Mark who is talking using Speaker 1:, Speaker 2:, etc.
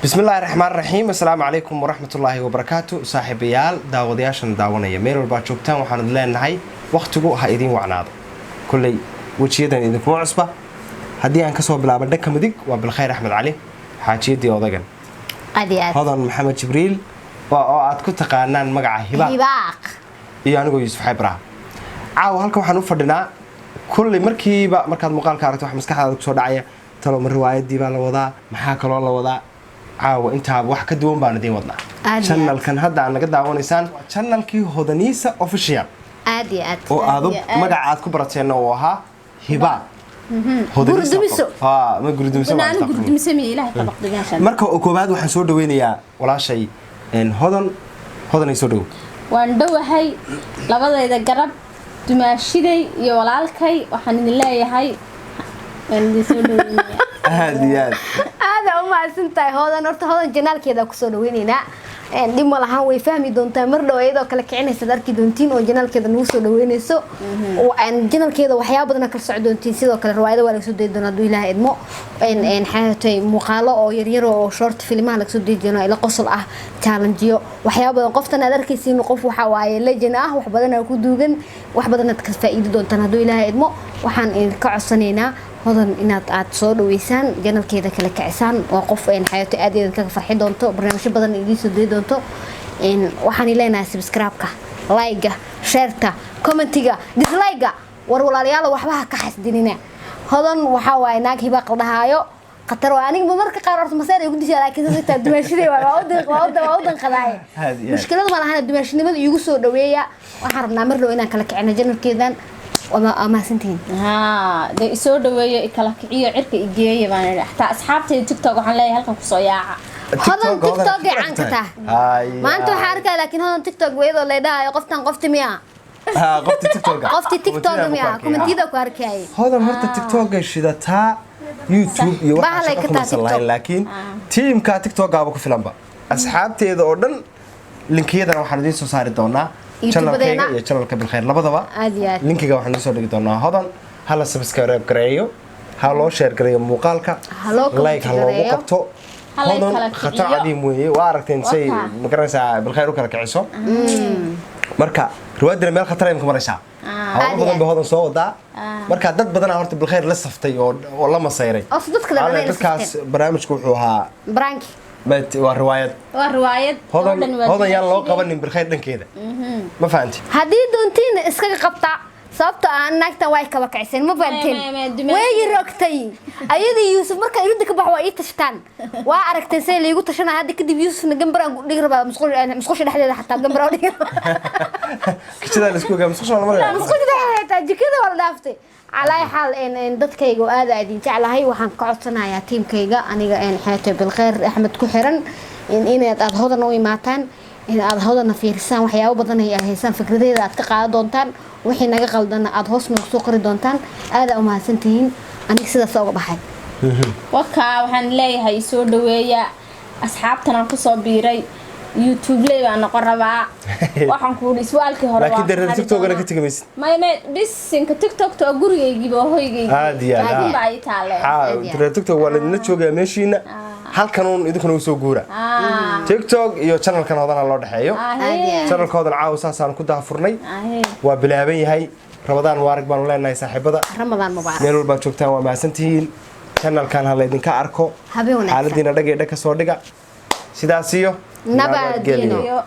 Speaker 1: بسم الله الرحمن الرحيم السلام عليكم ورحمة الله وبركاته صاحبيال داودياشن داونية ميل والباجوكتان وحنا لeenahay waqtigu ha idin wacnaado kulay wajiyadan idin ku cusba hadii aan ka soo bilaabo dhanka midig waa bilkhayr Axmed Cali xaajiyadii odagan hodan Maxamed Jibriil oo aad ku taqaanaan magaca Hibaaq iyo anigu Yuusuf Xaybra caaw halka waxaan u fadhinaa kulay markaad muuqaalka aragto wax maskaxdaada ku soo dhacaya talo mar riwaayadii baa la wadaa maxaa kale oo la wadaa caawa inta wax ka duwan baan idin wadnaa channelkan hadda aan naga daawanaysaan channelkii Hodaniisa official aad oo aad magaca aad ku barateen oo ahaa Hibaaq Hodaniisa ma gurdumiso
Speaker 2: mi ilaahay ka baqdigaashan
Speaker 1: marka koobaad waxaan soo dhaweynayaa walaashay hodanay soo dhaw
Speaker 2: waan dhawahay labadayda garab dumaashiday iyo walaalkay waxaan idin leeyahay
Speaker 3: هذا ما سنتي هذا نرت هذا جنال كذا كسر ويننا دي ما لها ويفهمي دون تمر لو إذا كل كعنا سدار كدونتين وجنال كذا نوصل وينسو وعن جنال كذا وحياة بدنا كل سعودونتين سيدا كل رواية ولا سود دون دوي لها إدمو إن حياتي مقالة أو يريرو أو شورت فيلم على سود جنا إلى قصة تالنجيو وحياة بدنا قفتنا دار كيسين وقف وحواي اللي جناه وحبدنا كودوجن وحبدنا تكسف إيد دون تنادوي لها إدمو وحن كعصنينا هذا إنات عاد ويسان جنال كذا كلا كعسان وقف إن حياتي أدي كذا فرحي دونتو برنامج بدن إليسو دي دونتو إن وحني لنا سبسكرايبك لايكا شيرتا كومنتيجا ديسلايكا ورولا ريالا وحبها كحس ديننا هذا وحواي ناك هباق لهايو قطر وأنا بمرك قررت مسيرة يقول دي لكن زي الدمشقي وعودن خلايا مشكلة ما لها الدمشقي بدو يقصوا دوية وحرمنا مرلو إنا كلا كعنا جنال كذا وما سنتين
Speaker 2: ده يسوي دوية كلاكية عرق إيجابية يعني حتى أصحابتي تيك توك وحنا ليه هلكم كسوياعة
Speaker 3: هذا تيك توك عنكته ما أنتوا حركة لكن هذا تيك توك ويضل اللي ده قفت مياه
Speaker 1: قفتي تيك توك
Speaker 3: قفتي تيك توك مياه كومنتي ده كاركاي
Speaker 1: هذا مرت تيك توك شدتها يوتيوب يوحش لكن تيم كا تيك توك قابو كفلان أصحابتي إذا أردن لينكيدنا waxaan idin soo saari doonaa channelkayga iyo channelka bilkhayr labadaba linkiga waxaan soo dhigi doonaa hodan hala subscribe gareeyo ha loo share gareeyo muuqaalka like ha loo qabto hodan khatar cadiim weeye waa aragteen say magaraysaa bilkhayr u kala kiciso marka riwaayadda meel khatar ay ku maraysaa hodan ba hodan soo wadaa marka dad badan horta bilkhayr la saftay oo la masayray dadkaas barnaamijku wuxuu ahaa
Speaker 3: branki
Speaker 1: بيت وروايات هذا يلا لو قبلني بالخير دن كذا ما فهمت
Speaker 3: هذه دونتين اسكا قبطع sababta aan naagta way ka bakaysan ma fahanteen way rogtay ayadii Yuusuf marka irinta ka baxo ay tashtaan waa aragtay say leeyahay tashana hadda kadib Yuusufna gambar aan dhig rabaa musqusha dhexdeeda xataa gambar aan dhig
Speaker 1: kida la isku musqusha wala ma
Speaker 3: musqusha dhexdeeda jikada wala dhaaftay على حال إن دتكيجو هذا عدين تعال هاي وحن قعدنا يا تيم كيجا أنا إن حياته بالخير أحمد كحرن إن هذا نوي ماتن إن هذا نفير سان وحياة وبدنا هي هيسان فكرة ذا تقعد دونتان وحين نجا قلدنا أدهوس من سكر دونتان هذا وما سنتين أنا كسر سوق بحد
Speaker 2: وكا وحن لي هاي سود دوية أصحابنا كصبيري يوتيوب لي أنا قربا waxaan ku wadi su'aalkii hore
Speaker 1: laakiin dareen TikTok ana ka tagays
Speaker 2: ma bis inka TikTok to gurigeygiiba hoygeyga
Speaker 1: laakiin
Speaker 2: baa ay taale
Speaker 1: dareen TikTok waa la joogaa meeshiina halkan uu idinkuna soo guura TikTok iyo channelkan hodana loo dhaxeeyo channelkoodan caaw saasaan ku daafurnay waa bilaaban yahay Ramadaan waarig baan leenahay saaxiibada
Speaker 3: Ramadaan mubaarak
Speaker 1: meel walba joogtaan waa maasantihiin channelkan hal idinka arko xaaladiina dhagay dhaka soo dhiga sidaas iyo
Speaker 3: nabadgelyo